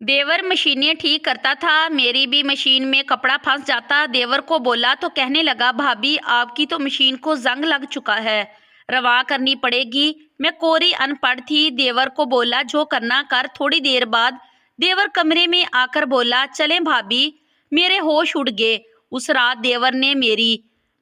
देवर मशीनें ठीक करता था, मेरी भी मशीन में कपड़ा फंस जाता। देवर को बोला तो कहने लगा, भाभी आपकी तो मशीन को जंग लग चुका है, रवा करनी पड़ेगी। मैं कोरी अनपढ़ थी, देवर को बोला जो करना कर। थोड़ी देर बाद देवर कमरे में आकर बोला, चलें भाभी। मेरे होश उड़ गए। उस रात देवर ने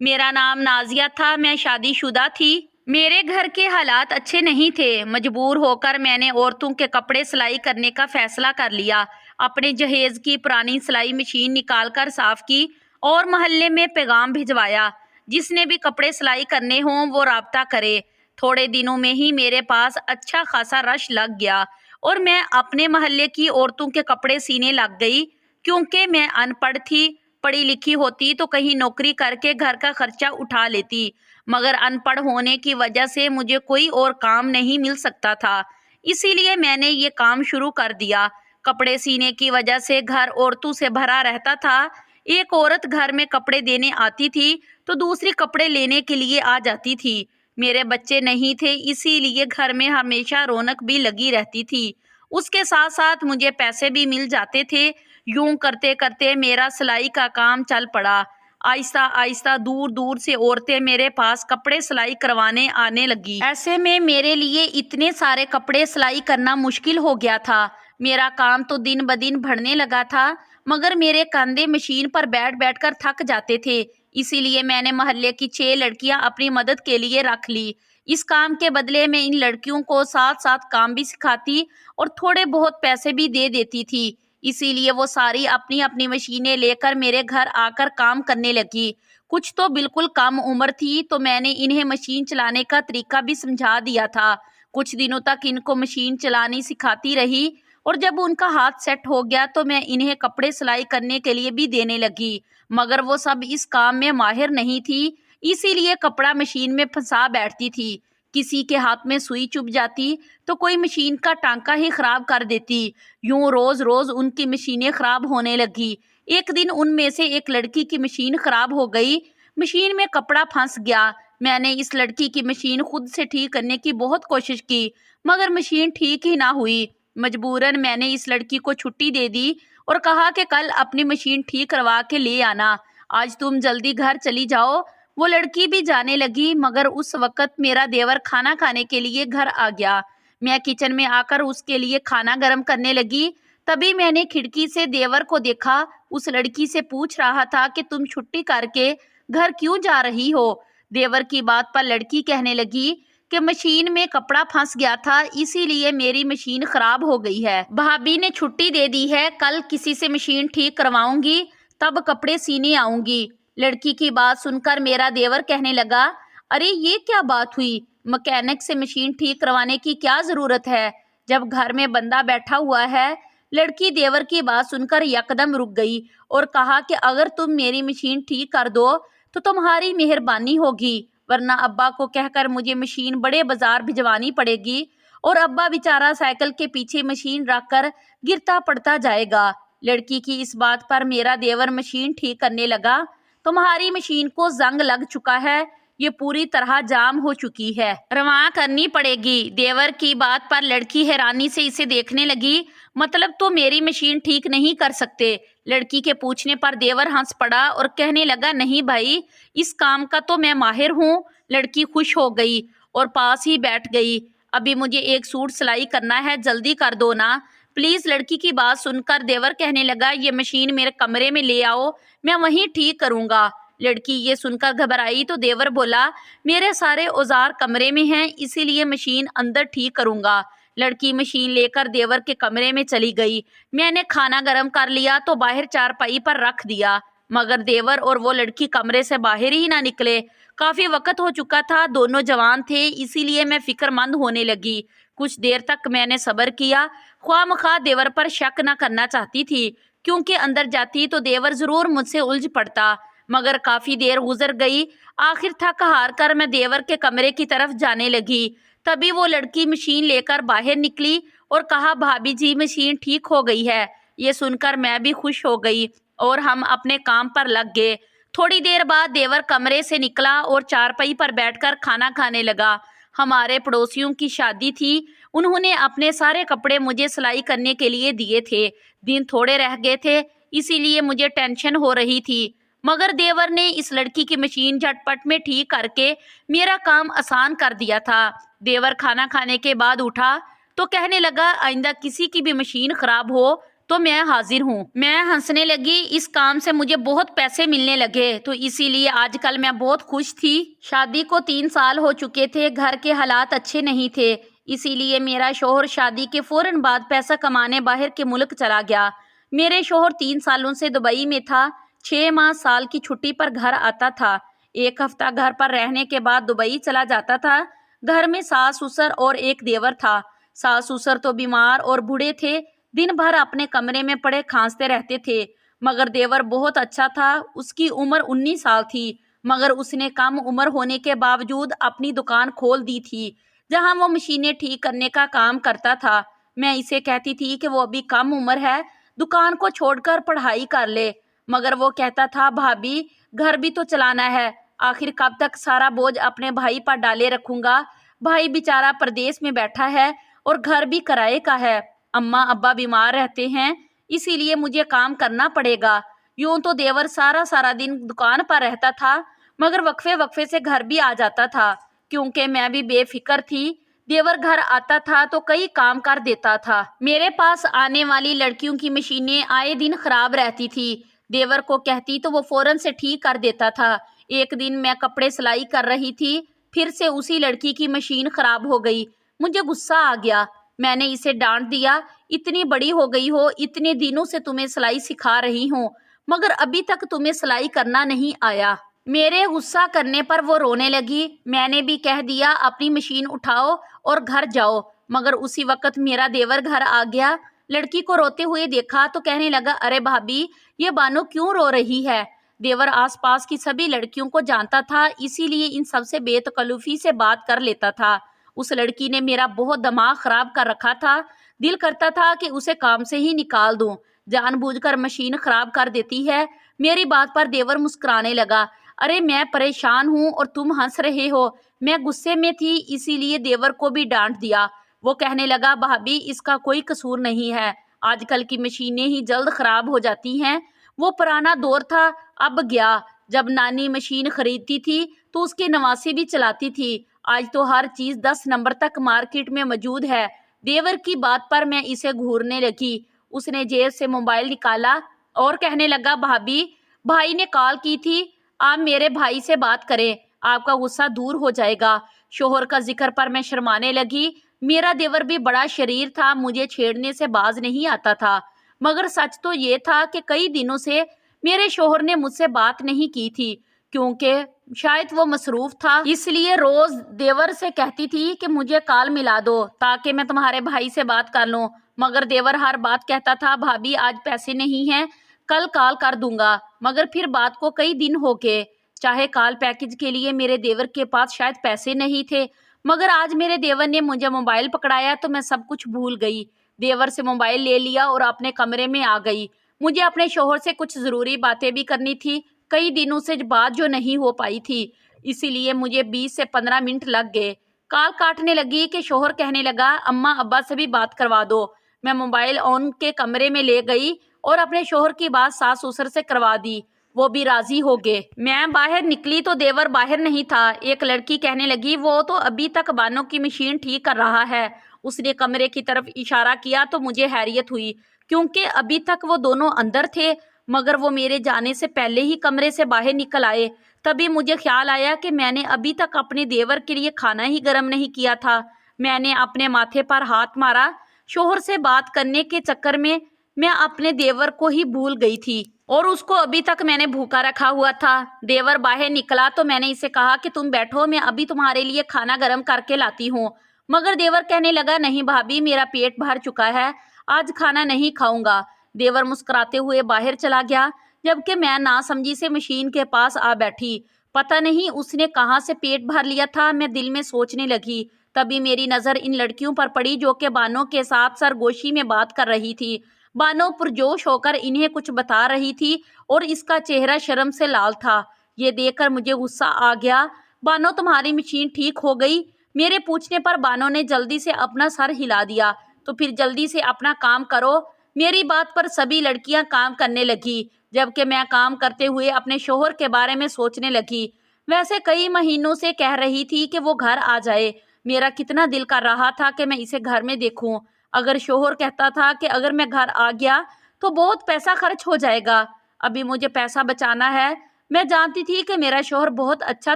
मेरा नाम नाजिया था, मैं शादीशुदा थी। मेरे घर के हालात अच्छे नहीं थे। मजबूर होकर मैंने औरतों के कपड़े सिलाई करने का फैसला कर लिया। अपने जहेज की पुरानी सिलाई मशीन निकालकर साफ की और मोहल्ले में पैगाम भिजवाया, जिसने भी कपड़े सिलाई करने हों वो राब्ता करे। थोड़े दिनों में ही मेरे पास अच्छा खासा रश लग गया और मैं अपने मोहल्ले की औरतों के कपड़े सीने लग गई। क्योंकि मैं अनपढ़ थी, पढ़ी लिखी होती तो कहीं नौकरी करके घर का खर्चा उठा लेती, मगर अनपढ़ होने की वजह से मुझे कोई और काम नहीं मिल सकता था। इसीलिए मैंने ये काम शुरू कर दिया। कपड़े सीने की वजह से घर औरतों से भरा रहता था। एक औरत घर में कपड़े देने आती थी तो दूसरी कपड़े लेने के लिए आ जाती थी। मेरे बच्चे नहीं थे, इसीलिए घर में हमेशा रौनक भी लगी रहती थी। उसके साथ साथ मुझे पैसे भी मिल जाते थे। यूं करते करते मेरा सिलाई का काम चल पड़ा। आहिस्ता आहिस्ता दूर दूर से औरतें मेरे पास कपड़े सिलाई करवाने आने लगी। ऐसे में मेरे लिए इतने सारे कपड़े सिलाई करना मुश्किल हो गया था। मेरा काम तो दिन ब दिन बढ़ने लगा था, मगर मेरे कंधे मशीन पर बैठ बैठ कर थक जाते थे। इसीलिए मैंने मोहल्ले की 6 लड़कियां अपनी मदद के लिए रख ली। इस काम के बदले में इन लड़कियों को साथ साथ काम भी सिखाती और थोड़े बहुत पैसे भी दे देती थी। इसीलिए वो सारी अपनी अपनी मशीनें लेकर मेरे घर आकर काम करने लगी। कुछ तो बिल्कुल कम उम्र थी, तो मैंने इन्हें मशीन चलाने का तरीका भी समझा दिया था। कुछ दिनों तक इनको मशीन चलानी सिखाती रही और जब उनका हाथ सेट हो गया तो मैं इन्हें कपड़े सिलाई करने के लिए भी देने लगी। मगर वो सब इस काम में माहिर नहीं थी, इसीलिए कपड़ा मशीन में फंसा बैठती थी। किसी के हाथ में सुई चुभ जाती तो कोई मशीन का टांका ही खराब कर देती। यूं रोज रोज उनकी मशीनें खराब होने लगी। एक दिन उनमें से एक लड़की की मशीन खराब हो गई। मशीन में कपड़ा फंस गया। मैंने इस लड़की की मशीन खुद से ठीक करने की बहुत कोशिश की, मगर मशीन ठीक ही ना हुई। मजबूरन मैंने इस लड़की को छुट्टी दे दी और कहा कि कल अपनी मशीन ठीक करवा के ले आना, आज तुम जल्दी घर चली जाओ। वो लड़की भी जाने लगी, मगर उस वक्त मेरा देवर खाना खाने के लिए घर आ गया। मैं किचन में आकर उसके लिए खाना गर्म करने लगी। तभी मैंने खिड़की से देवर को देखा। उस लड़की से पूछ रहा था कि तुम छुट्टी करके घर क्यों जा रही हो। देवर की बात पर लड़की कहने लगी कि मशीन में कपड़ा फंस गया था, इसीलिए मेरी मशीन खराब हो गई है। भाभी ने छुट्टी दे दी है, कल किसी से मशीन ठीक करवाऊंगी, तब कपड़े सीने आऊंगी। लड़की की बात सुनकर मेरा देवर कहने लगा, अरे ये क्या बात हुई, मैकेनिक से मशीन ठीक करवाने की क्या जरूरत है जब घर में बंदा बैठा हुआ है। लड़की देवर की बात सुनकर यकदम रुक गई और कहा कि अगर तुम मेरी मशीन ठीक कर दो तो तुम्हारी मेहरबानी होगी, वरना अब्बा को कहकर मुझे मशीन बड़े बाजार भिजवानी पड़ेगी और अब्बा बेचारा साइकिल के पीछे मशीन रखकर गिरता पड़ता जाएगा। लड़की की इस बात पर मेरा देवर मशीन ठीक करने लगा। तुम्हारी मशीन को जंग लग चुका है, ये पूरी तरह जाम हो चुकी है, रवां करनी पड़ेगी। देवर की बात पर लड़की हैरानी से इसे देखने लगी। मतलब तो मेरी मशीन ठीक नहीं कर सकते? लड़की के पूछने पर देवर हंस पड़ा और कहने लगा, नहीं भाई, इस काम का तो मैं माहिर हूँ। लड़की खुश हो गई और पास ही बैठ गई। अभी मुझे एक सूट सिलाई करना है, जल्दी कर दो ना प्लीज। लड़की की बात सुनकर देवर कहने लगा, ये मशीन मेरे कमरे में ले आओ, मैं वहीं ठीक करूंगा। लड़की ये सुनकर घबराई तो देवर बोला, मेरे सारे औजार कमरे में हैं, इसीलिए मशीन अंदर ठीक करूंगा। लड़की मशीन लेकर देवर के कमरे में चली गई। मैंने खाना गर्म कर लिया तो बाहर चारपाई पर रख दिया, मगर देवर और वो लड़की कमरे से बाहर ही ना निकले। काफी वक्त हो चुका था, दोनों जवान थे, इसीलिए मैं फिक्रमंद होने लगी। कुछ देर तक मैंने सब्र किया। ख्वामखा देवर पर शक न करना चाहती थी, क्योंकि अंदर जाती तो देवर जरूर मुझसे उलझ पड़ता। मगर काफी देर गुजर गई। आखिर थक हार कर मैं देवर के कमरे की तरफ जाने लगी। तभी वो लड़की मशीन लेकर बाहर निकली और कहा, भाभी जी मशीन ठीक हो गई है। ये सुनकर मैं भी खुश हो गई और हम अपने काम पर लग गए। थोड़ी देर बाद देवर कमरे से निकला और चारपाई पर बैठकर खाना खाने लगा। हमारे पड़ोसियों की शादी थी, انہوں نے اپنے سارے کپڑے مجھے سلائی کرنے کے لیے دیے تھے۔ دن تھوڑے رہ گئے تھے، اسی لیے مجھے ٹینشن ہو رہی تھی، مگر دیور نے اس لڑکی کی مشین جھٹ پٹ میں ٹھیک کر کے میرا کام آسان کر دیا تھا۔ دیور کھانا کھانے کے بعد اٹھا تو کہنے لگا آئندہ کسی کی بھی مشین خراب ہو تو میں حاضر ہوں۔ میں ہنسنے لگی، اس کام سے مجھے بہت پیسے ملنے لگے تو اسی لیے آج کل میں بہت خوش تھی۔ شادی کو 3 سال ہو چکے تھے، گھر کے حالات اچھے نہیں تھے، اسی لیے میرا شوہر شادی کے فوراً بعد پیسہ کمانے باہر کے ملک چلا گیا۔ میرے شوہر 3 سالوں سے دبئی میں تھا، 6 ماہ سال کی چھٹی پر گھر آتا تھا، 1 ہفتہ گھر پر رہنے کے بعد دبئی چلا جاتا تھا۔ گھر میں ساس سسر اور ایک دیور تھا۔ ساس سسر تو بیمار اور بوڑھے تھے، دن بھر اپنے کمرے میں پڑے کھانستے رہتے تھے، مگر دیور بہت اچھا تھا۔ اس کی عمر 19 سال تھی، مگر اس نے کم عمر ہونے کے باوجود اپنی دکان کھول دی تھی جہاں وہ مشینیں ٹھیک کرنے کا کام کرتا تھا۔ میں اسے کہتی تھی کہ وہ ابھی کم عمر ہے، دکان کو چھوڑ کر پڑھائی کر لے، مگر وہ کہتا تھا بھابی گھر بھی تو چلانا ہے، آخر کب تک سارا بوجھ اپنے بھائی پر ڈالے رکھوں گا؟ بھائی بیچارہ پردیس میں بیٹھا ہے اور گھر بھی کرائے کا ہے، اماں ابا بیمار رہتے ہیں، اسی لیے مجھے کام کرنا پڑے گا۔ یوں تو دیور سارا دن دکان پر رہتا تھا، مگر وقفے وقفے سے گھر بھی آ جاتا تھا، کیونکہ میں بھی بے فکر تھی۔ دیور گھر آتا تھا تو کئی کام کر دیتا تھا۔ میرے پاس آنے والی لڑکیوں کی مشینیں آئے دن خراب رہتی تھی، دیور کو کہتی تو وہ فوراً سے ٹھیک کر دیتا تھا۔ ایک دن میں کپڑے سلائی کر رہی تھی، پھر سے اسی لڑکی کی مشین خراب ہو گئی۔ مجھے غصہ آ گیا، میں نے اسے ڈانٹ دیا، اتنی بڑی ہو گئی ہو، اتنے دنوں سے تمہیں سلائی سکھا رہی ہوں، مگر ابھی تک تمہیں سلائی کرنا نہیں آیا۔ میرے غصہ کرنے پر وہ رونے لگی۔ میں نے بھی کہہ دیا اپنی مشین اٹھاؤ اور گھر جاؤ، مگر اسی وقت میرا دیور گھر آ گیا۔ لڑکی کو روتے ہوئے دیکھا تو کہنے لگا ارے بھابی یہ بانو کیوں رو رہی ہے؟ دیور آس پاس کی سبھی لڑکیوں کو جانتا تھا، اسی لیے ان سب سے بے تکلفی سے بات کر لیتا تھا۔ اس لڑکی نے میرا بہت دماغ خراب کر رکھا تھا، دل کرتا تھا کہ اسے کام سے ہی نکال دوں، جان بوجھ کر مشین خراب کر دیتی ہے۔ میری بات پر دیور مسکرانے لگا، ارے میں پریشان ہوں اور تم ہنس رہے ہو، میں غصے میں تھی اسی لیے دیور کو بھی ڈانٹ دیا۔ وہ کہنے لگا بھابی اس کا کوئی قصور نہیں ہے، آج کل کی مشینیں ہی جلد خراب ہو جاتی ہیں، وہ پرانا دور تھا اب گیا، جب نانی مشین خریدتی تھی تو اس کے نواسی بھی چلاتی تھی، آج تو ہر چیز 10 نمبر تک مارکیٹ میں موجود ہے۔ دیور کی بات پر میں اسے گھورنے لگی۔ اس نے جیب سے موبائل نکالا اور کہنے لگا بھابی بھائی نے کال کی تھی، آپ میرے بھائی سے بات کریں، آپ کا غصہ دور ہو جائے گا۔ شوہر کا ذکر پر میں شرمانے لگی۔ میرا دیور بھی بڑا شریر تھا، مجھے چھیڑنے سے باز نہیں آتا تھا، مگر سچ تو یہ تھا کہ کئی دنوں سے میرے شوہر نے مجھ سے بات نہیں کی تھی، کیونکہ شاید وہ مصروف تھا، اس لیے روز دیور سے کہتی تھی کہ مجھے کال ملا دو تاکہ میں تمہارے بھائی سے بات کر لوں، مگر دیور ہر بات کہتا تھا بھابی آج پیسے نہیں ہیں، کل کال کر دوں گا، مگر پھر بات کو کئی دن ہو گئے۔ چاہے کال پیکج کے لیے میرے دیور کے پاس شاید پیسے نہیں تھے، مگر آج میرے دیور نے مجھے موبائل پکڑایا تو میں سب کچھ بھول گئی۔ دیور سے موبائل لے لیا اور اپنے کمرے میں آ گئی۔ مجھے اپنے شوہر سے کچھ ضروری باتیں بھی کرنی تھی، کئی دنوں سے بات جو نہیں ہو پائی تھی، اسی لیے مجھے 20 سے 15 منٹ لگ گئے۔ کال کاٹنے لگی کہ شوہر کہنے لگا اماں ابا سے بھی بات کروا دو۔ میں موبائل ان کے کمرے میں لے گئی اور اپنے شوہر کی بات ساس سسر سے کروا دی، وہ بھی راضی ہو گئے۔ میں باہر نکلی تو دیور باہر نہیں تھا۔ ایک لڑکی کہنے لگی وہ تو ابھی تک بانو کی مشین ٹھیک کر رہا ہے۔ اس نے کمرے کی طرف اشارہ کیا تو مجھے حیرت ہوئی، کیونکہ ابھی تک وہ دونوں اندر تھے، مگر وہ میرے جانے سے پہلے ہی کمرے سے باہر نکل آئے۔ تبھی مجھے خیال آیا کہ میں نے ابھی تک اپنے دیور کے لیے کھانا ہی گرم نہیں کیا تھا۔ میں نے اپنے ماتھے پر ہاتھ مارا، شوہر سے بات کرنے کے چکر میں اپنے دیور کو ہی بھول گئی تھی اور اس کو ابھی تک میں نے بھوکا رکھا ہوا تھا۔ دیور باہر نکلا تو میں نے اسے کہا کہ تم بیٹھو، میں ابھی تمہارے لیے کھانا گرم کر کے لاتی ہوں، مگر دیور کہنے لگا نہیں بھابی میرا پیٹ بھر چکا ہے، آج کھانا نہیں کھاؤں گا۔ دیور مسکراتے ہوئے باہر چلا گیا، جبکہ میں ناسمجھی سے مشین کے پاس آ بیٹھی۔ پتہ نہیں اس نے کہاں سے پیٹ بھر لیا تھا، میں دل میں سوچنے لگی۔ تبھی میری نظر ان لڑکیوں پر پڑی جو کہ بانو کے ساتھ سرگوشی میں بات کر رہی تھی۔ بانو پرجوش ہو کر انہیں کچھ بتا رہی تھی اور اس کا چہرہ شرم سے لال تھا۔ یہ دیکھ کر مجھے غصہ آ گیا۔ بانو تمہاری مشین ٹھیک ہو گئی؟ मेरे पूछने पर बानो ने जल्दी से अपना सर हिला दिया। तो फिर जल्दी से अपना काम करो। मेरी बात पर सभी लड़कियां काम करने लगी, जबकि मैं काम करते हुए अपने शोहर के बारे में सोचने लगी। वैसे कई महीनों से कह रही थी कि वो घर आ जाए। मेरा कितना दिल कर रहा था कि मैं इसे घर में देखूं। अगर शोहर कहता था कि अगर मैं घर आ गया तो बहुत पैसा खर्च हो जाएगा, अभी मुझे पैसा बचाना है। मैं जानती थी कि मेरा शोहर बहुत अच्छा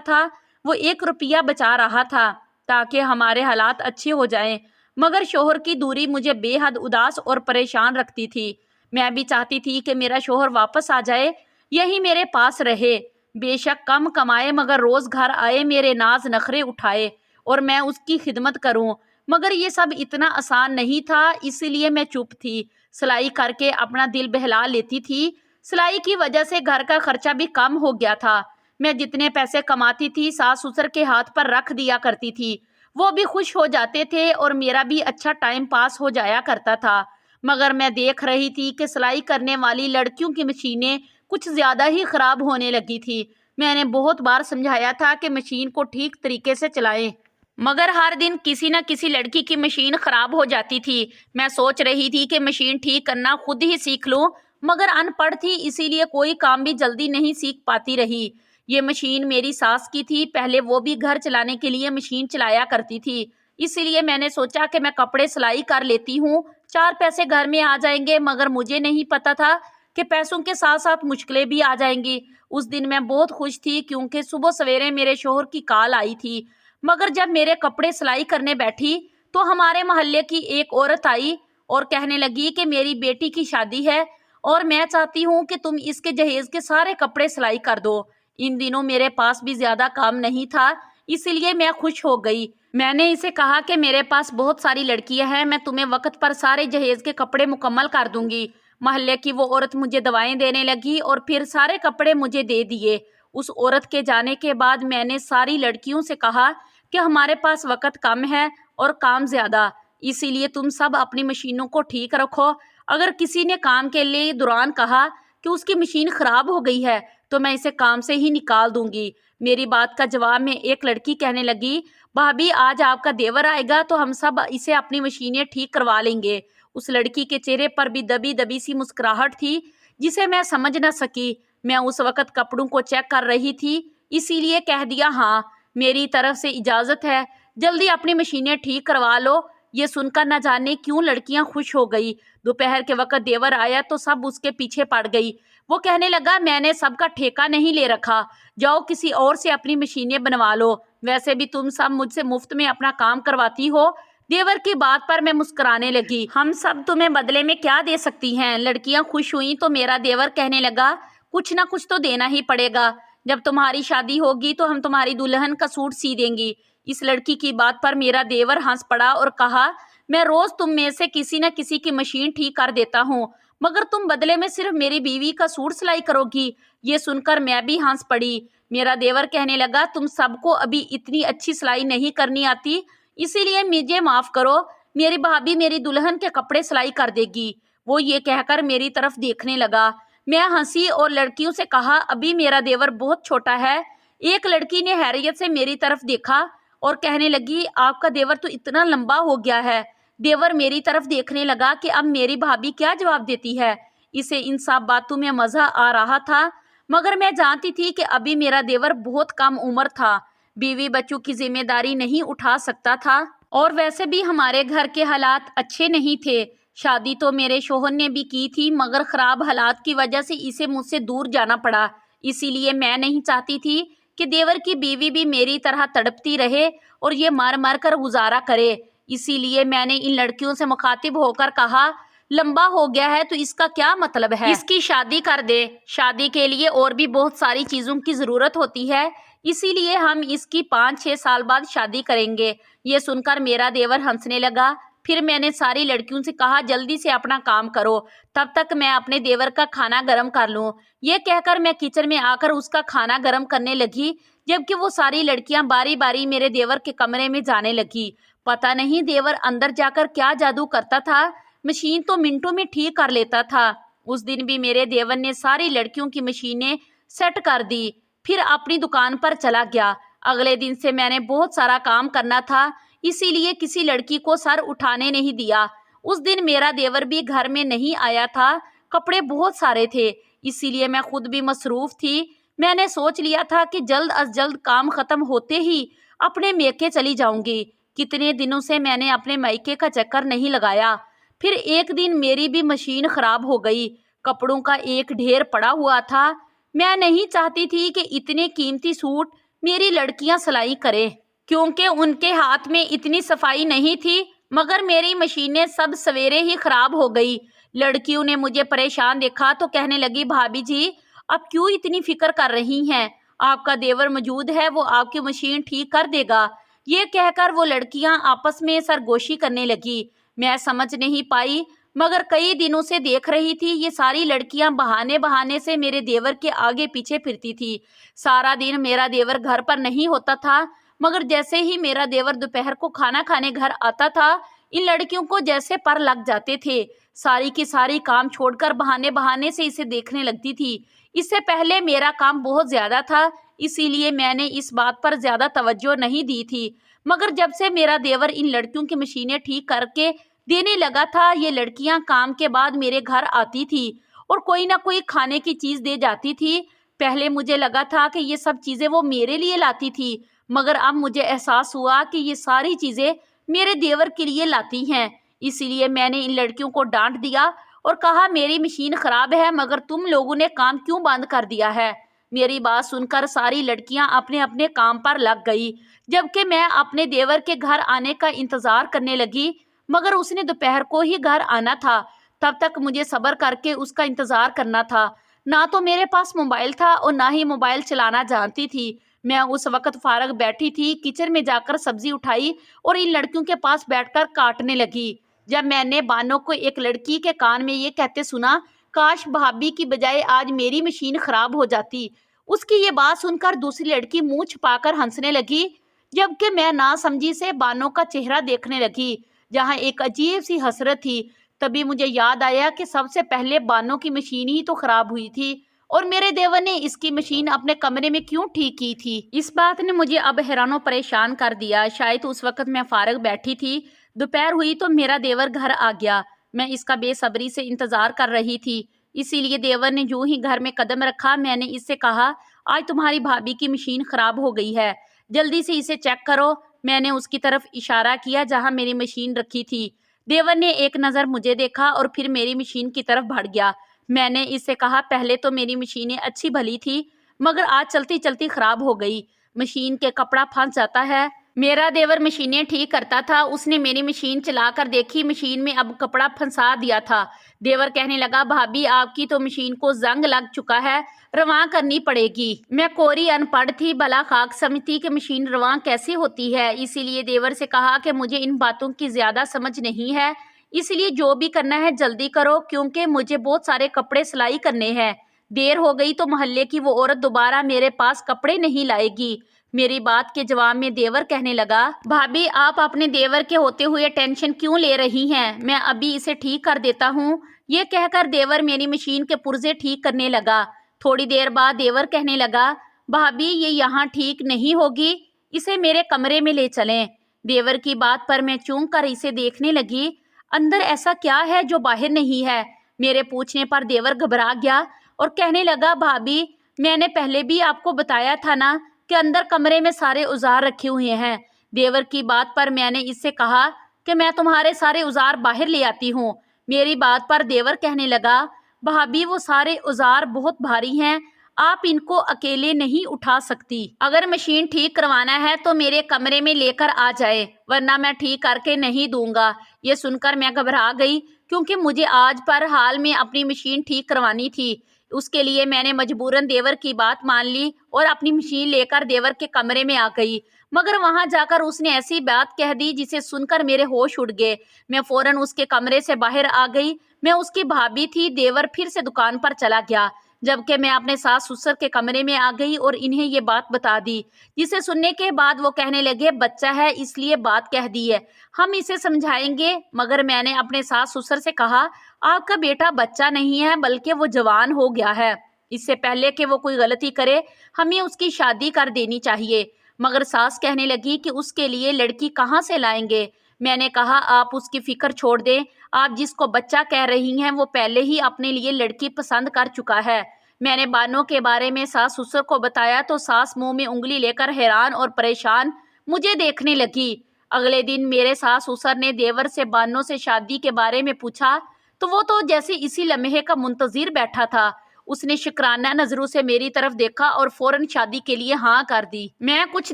था, वो 1 रुपया बचा रहा था ताकि हमारे हालात अच्छे हो जाएं। मगर शोहर की दूरी मुझे बेहद उदास और परेशान रखती थी। मैं भी चाहती थी कि मेरा शोहर वापस आ जाए, यही मेरे पास रहे, बेशक कम कमाए मगर रोज घर आए, मेरे नाज नखरे उठाए और मैं उसकी खिदमत करूं। मगर ये सब इतना आसान नहीं था, इसीलिए मैं चुप थी। सिलाई करके अपना दिल बहला लेती थी। सिलाई की वजह से घर का खर्चा भी कम हो गया था। मैं जितने पैसे कमाती थी सास ससुर के हाथ पर रख दिया करती थी। वो भी खुश हो जाते थे और मेरा भी अच्छा टाइम पास हो जाया करता था। मगर मैं देख रही थी कि सिलाई करने वाली लड़कियों की मशीनें कुछ ज्यादा ही खराब होने लगी थी। मैंने बहुत बार समझाया था कि मशीन को ठीक तरीके से चलाएं, मगर हर दिन किसी न किसी लड़की की मशीन खराब हो जाती थी। मैं सोच रही थी कि मशीन ठीक करना खुद ही सीख लूं, मगर अनपढ़ थी, इसीलिए कोई काम भी जल्दी नहीं सीख पाती रही। ये मशीन मेरी सास की थी, पहले वो भी घर चलाने के लिए मशीन चलाया करती थी। इसीलिए मैंने सोचा कि मैं कपड़े सिलाई कर लेती हूँ, 4 पैसे घर में आ जाएंगे। मगर मुझे नहीं पता था कि पैसों के साथ साथ मुश्किलें भी आ जाएंगी। उस दिन मैं बहुत खुश थी क्योंकि सुबह सवेरे मेरे शोहर की कॉल आई थी। मगर जब मेरे कपड़े सिलाई करने बैठी तो हमारे मोहल्ले की एक औरत आई और कहने लगी कि मेरी बेटी की शादी है और मैं चाहती हूँ कि तुम इसके जहेज के सारे कपड़े सिलाई कर दो। इन दिनों मेरे पास भी ज्यादा काम नहीं था, इसीलिए मैं खुश हो गई। मैंने इसे कहा कि मेरे पास बहुत सारी लड़कियां हैं, मैं तुम्हें वक्त पर सारे जहेज के कपड़े मुकम्मल कर दूंगी। मोहल्ले की वो औरत मुझे दवाएं देने लगी और फिर सारे कपड़े मुझे दे दिए। उस औरत के जाने के बाद मैंने सारी लड़कियों से कहा कि हमारे पास वक्त कम है और काम ज्यादा, इसीलिए तुम सब अपनी मशीनों को ठीक रखो। अगर किसी ने काम के लिए दौरान कहा कि उसकी मशीन खराब हो गई है तो मैं इसे काम से ही निकाल दूंगी। मेरी बात का जवाब में एक लड़की कहने लगी, भाभी आज आपका देवर आएगा तो हम सब इसे अपनी मशीनें ठीक करवा लेंगे। उस लड़की के चेहरे पर भी दबी दबी सी मुस्कुराहट थी जिसे मैं समझ न सकी। मैं उस वक्त कपड़ों को चेक कर रही थी, इसीलिए कह दिया, हाँ मेरी तरफ से इजाजत है, जल्दी अपनी मशीनें ठीक करवा लो। ये सुनकर न जाने क्यों लड़कियां खुश हो गई। दोपहर के वक्त देवर आया तो सब उसके पीछे पड़ गई। वो कहने लगा, मैंने सबका ठेका नहीं ले रखा, जाओ किसी और से अपनी मशीनें बनवा लो, वैसे भी तुम सब मुझसे मुफ्त में अपना काम करवाती हो। देवर की बात पर मैं मुस्कुराने लगी, हम सब तुम्हें बदले में क्या दे सकती हैं। लड़कियां खुश हुई तो मेरा देवर कहने लगा, कुछ ना कुछ तो देना ही पड़ेगा, जब तुम्हारी शादी होगी तो हम तुम्हारी दुल्हन का सूट सी देंगी। इस लड़की की बात पर मेरा देवर हंस पड़ा और कहा, मैं रोज तुम में से किसी न किसी की मशीन ठीक कर देता हूँ, मगर तुम बदले में सिर्फ मेरी बीवी का सूट सिलाई करोगी। ये सुनकर मैं भी हंस पड़ी। मेरा देवर कहने लगा, तुम सबको अभी इतनी अच्छी सिलाई नहीं करनी आती, इसीलिए मुझे माफ करो, मेरी भाभी मेरी दुल्हन के कपड़े सिलाई कर देगी। वो ये कहकर मेरी तरफ देखने लगा। मैं हंसी और लड़कियों से कहा, अभी मेरा देवर बहुत छोटा है। एक लड़की ने हैरियत से मेरी तरफ देखा और कहने लगी, आपका देवर तो इतना लंबा हो गया है। देवर मेरी तरफ देखने लगा कि अब मेरी भाभी क्या जवाब देती है। इसे इन सब बातों में मजा आ रहा था, मगर मैं जानती थी कि अभी मेरा देवर बहुत कम उम्र था, बीवी बच्चों की जिम्मेदारी नहीं उठा सकता था और वैसे भी हमारे घर के हालात अच्छे नहीं थे। शादी तो मेरे शोहर ने भी की थी, मगर खराब हालात की वजह से इसे मुझसे दूर जाना पड़ा। इसीलिए मैं नहीं चाहती थी कि देवर की बीवी भी मेरी तरह तड़पती रहे और ये मर मर कर गुजारा करे। इसीलिए मैंने इन लड़कियों से मुखातिब होकर कहा, लंबा हो गया है तो इसका क्या मतलब है, इसकी शादी कर दे। शादी के लिए और भी बहुत सारी चीजों की जरूरत होती है, इसीलिए हम इसकी 5-6 साल बाद शादी करेंगे। ये सुनकर मेरा देवर हंसने लगा। फिर मैंने सारी लड़कियों से कहा, जल्दी से अपना काम करो, तब तक मैं अपने देवर का खाना गर्म कर लूं। ये कहकर मैं किचन में आकर उसका खाना गर्म करने लगी, जबकि वो सारी लड़कियां बारी बारी मेरे देवर के कमरे में जाने लगी। पता नहीं देवर अंदर जाकर क्या जादू करता था, मशीन तो मिनटों में ठीक कर लेता था। उस दिन भी मेरे देवर ने सारी लड़कियों की मशीनें सेट कर दी, फिर अपनी दुकान पर चला गया। अगले दिन से मैंने बहुत सारा काम करना था, इसीलिए किसी लड़की को सर उठाने नहीं दिया। उस दिन मेरा देवर भी घर में नहीं आया था, कपड़े बहुत सारे थे, इसीलिए मैं खुद भी मसरूफ थी। मैंने सोच लिया था कि जल्द अज जल्द काम खत्म होते ही अपने मेके चली जाऊंगी। कितने दिनों से मैंने अपने मायके का चक्कर नहीं लगाया। फिर एक दिन मेरी भी मशीन खराब हो गई, कपड़ों का एक ढेर पड़ा हुआ था। मैं नहीं चाहती थी कि इतने कीमती सूट मेरी लड़कियां सिलाई करें, क्योंकि उनके हाथ में इतनी सफाई नहीं थी, मगर मेरी मशीनें सब सवेरे ही खराब हो गई। लड़कियों ने मुझे परेशान देखा तो कहने लगी, भाभी जी आप क्यों इतनी फिक्र कर रही हैं, आपका देवर मौजूद है, वो आपकी मशीन ठीक कर देगा। ये कहकर वो लड़कियां आपस में सरगोशी करने लगी। मैं समझ नहीं पाई, मगर कई दिनों से देख रही थी ये सारी लड़कियां बहाने बहाने से मेरे देवर के आगे पीछे फिरती थी। सारा दिन मेरा देवर घर पर नहीं होता था, मगर जैसे ही मेरा देवर दोपहर को खाना खाने घर आता था, इन लड़कियों को जैसे पर लग जाते थे। सारी की सारी काम छोड़कर बहाने बहाने से इसे देखने लगती थी। इससे पहले मेरा काम बहुत ज्यादा था, इसीलिए मैंने इस बात पर ज्यादा तवज्जो नहीं दी थी, मगर जब से मेरा देवर इन लड़कियों की मशीनें ठीक करके देने लगा था, ये लड़कियां काम के बाद मेरे घर आती थी और कोई ना कोई खाने की चीज दे जाती थी। पहले मुझे लगा था कि ये सब चीजें वो मेरे लिए लाती थी, मगर अब मुझे एहसास हुआ कि ये सारी चीजें मेरे देवर के लिए लाती हैं। इसीलिए मैंने इन लड़कियों को डांट दिया और कहा, मेरी मशीन खराब है, मगर तुम लोगों ने काम क्यों बंद कर दिया है। मेरी बात सुनकर सारी लड़कियां अपने अपने काम पर लग गई, जबकि मैं अपने देवर के घर आने का इंतजार करने लगी, मगर उसने दोपहर को ही घर आना था। तब तक मुझे सब्र करके उसका इंतजार करना था। ना तो मेरे पास मोबाइल था और ना ही मोबाइल चलाना जानती थी। मैं उस वक्त फारग बैठी थी, किचन में जाकर सब्जी उठाई और इन लड़कियों के पास बैठकर काटने लगी। जब मैंने बानो को एक लड़की के कान में ये कहते सुना, काश भाभी की बजाय आज मेरी मशीन खराब हो जाती। उसकी ये बात सुनकर दूसरी लड़की मुंह छुपाकर हंसने लगी, जबकि मैं नासमझी से बानो का चेहरा देखने लगी, जहां एक अजीब सी हसरत थी। तभी मुझे याद आया कि सबसे पहले बानो की मशीन ही तो खराब हुई थी और मेरे देवर ने इसकी मशीन अपने कमरे में क्यों ठीक की थी। इस बात ने मुझे अब हैरानो परेशान कर दिया। शायद उस वक्त मैं फारग बैठी थी। दोपहर हुई तो मेरा देवर घर आ गया। मैं इसका बेसब्री से इंतजार कर रही थी, इसीलिए देवर ने यूं ही घर में कदम रखा, मैंने इससे कहा, आज तुम्हारी भाभी की मशीन खराब हो गई है, जल्दी से इसे चेक करो। मैंने उसकी तरफ इशारा किया जहां मेरी मशीन रखी थी। देवर ने एक नज़र मुझे देखा और फिर मेरी मशीन की तरफ बढ़ गया। मैंने इससे कहा, पहले तो मेरी मशीनें अच्छी भली थी, मगर आज चलती चलती खराब हो गई। मशीन के कपड़ा फंस जाता है। मेरा देवर मशीनें ठीक करता था, उसने मेरी मशीन चलाकर देखी, मशीन में अब कपड़ा फंसा दिया था। देवर कहने लगा, भाभी आपकी तो मशीन को जंग लग चुका है, रवां करनी पड़ेगी। मैं कोरी अनपढ़ थी, भला खाक समझती कि मशीन रवां कैसे होती है। इसीलिए देवर से कहा कि मुझे इन बातों की ज्यादा समझ नहीं है, इसलिए जो भी करना है जल्दी करो, क्योंकि मुझे बहुत सारे कपड़े सिलाई करने हैं। देर हो गई तो मोहल्ले की वो औरत दोबारा मेरे पास कपड़े नहीं लाएगी। मेरी बात के जवाब में देवर कहने लगा, भाभी आप अपने देवर के होते हुए टेंशन क्यों ले रही हैं, मैं अभी इसे ठीक कर देता हूँ। ये कहकर देवर मेरी मशीन के पुर्जे ठीक करने लगा। थोड़ी देर बाद देवर कहने लगा, भाभी ये यहाँ ठीक नहीं होगी, इसे मेरे कमरे में ले चलें। देवर की बात पर मैं चूक कर इसे देखने लगी। अंदर ऐसा क्या है जो बाहर नहीं है। मेरे पूछने पर देवर घबरा गया और कहने लगा, भाभी मैंने पहले भी आपको बताया था ना कि अंदर कमरे में सारे औजार रखे हुए हैं। देवर की बात पर मैंने इससे कहा कि मैं तुम्हारे सारे औजार बाहर ले आती हूँ। मेरी बात पर देवर कहने लगा, भाभी वो सारे औजार बहुत भारी हैं, आप इनको अकेले नहीं उठा सकती। अगर मशीन ठीक करवाना है तो मेरे कमरे में लेकर आ जाए, वरना मैं ठीक करके नहीं दूंगा। ये सुनकर मैं घबरा गई, क्योंकि मुझे आज पर हाल में अपनी मशीन ठीक करवानी थी। उसके लिए मैंने मजबूरन देवर की बात मान ली और अपनी मशीन लेकर देवर के कमरे में आ गई। मगर वहां जाकर उसने ऐसी बात कह दी जिसे सुनकर मेरे होश उड़ गए। मैं फौरन उसके कमरे से बाहर आ गई। मैं उसकी भाभी थी। देवर फिर से दुकान पर चला गया, जबकि मैं अपने सास ससुर के कमरे में आ गई और इन्हें ये बात बता दी, जिसे सुनने के बाद वो कहने लगे, बच्चा है इसलिए बात कह दी है, हम इसे समझाएंगे। मगर मैंने अपने सास ससुर से कहा, आपका बेटा बच्चा नहीं है बल्कि वो जवान हो गया है। इससे पहले कि वो कोई गलती करे हमें उसकी शादी कर देनी चाहिए। مگر ساس کہنے لگی کہ اس کے لیے لڑکی کہاں سے لائیں گے۔ میں نے کہا آپ اس کی فکر چھوڑ دیں، آپ جس کو بچہ کہہ رہی ہیں وہ پہلے ہی اپنے لیے لڑکی پسند کر چکا ہے۔ میں نے بانو کے بارے میں ساس سسر کو بتایا تو ساس منہ میں انگلی لے کر حیران اور پریشان مجھے دیکھنے لگی۔ اگلے دن میرے ساس سسر نے دیور سے بانو سے شادی کے بارے میں پوچھا تو وہ تو جیسے اسی لمحے کا منتظر بیٹھا تھا۔ اس نے شکرانہ نظروں سے میری طرف دیکھا اور فوراً شادی کے لیے ہاں کر دی۔ میں کچھ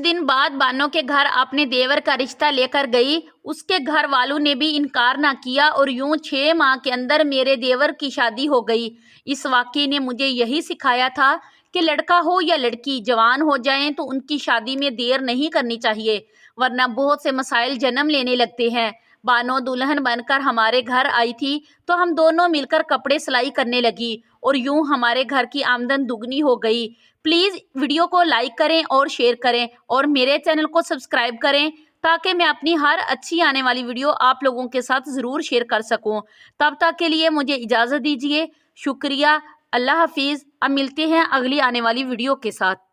دن بعد بانو کے گھر اپنے دیور کا رشتہ لے کر گئی۔ اس کے گھر والوں نے بھی انکار نہ کیا اور یوں 6 ماہ کے اندر میرے دیور کی شادی ہو گئی۔ اس واقعے نے مجھے یہی سکھایا تھا کہ لڑکا ہو یا لڑکی جوان ہو جائیں تو ان کی شادی میں دیر نہیں کرنی چاہیے، ورنہ بہت سے مسائل جنم لینے لگتے ہیں۔ بانو دلہن بن کر ہمارے گھر آئی تھی تو ہم دونوں مل کر کپڑے سلائی کرنے لگی اور یوں ہمارے گھر کی آمدن دگنی ہو گئی۔ پلیز ویڈیو کو لائک کریں اور شیئر کریں اور میرے چینل کو سبسکرائب کریں تاکہ میں اپنی ہر اچھی آنے والی ویڈیو آپ لوگوں کے ساتھ ضرور شیئر کر سکوں۔ تب تک کے لیے مجھے اجازت دیجیے۔ شکریہ۔ اللہ حافظ۔ اب ملتے ہیں اگلی آنے والی ویڈیو کے ساتھ۔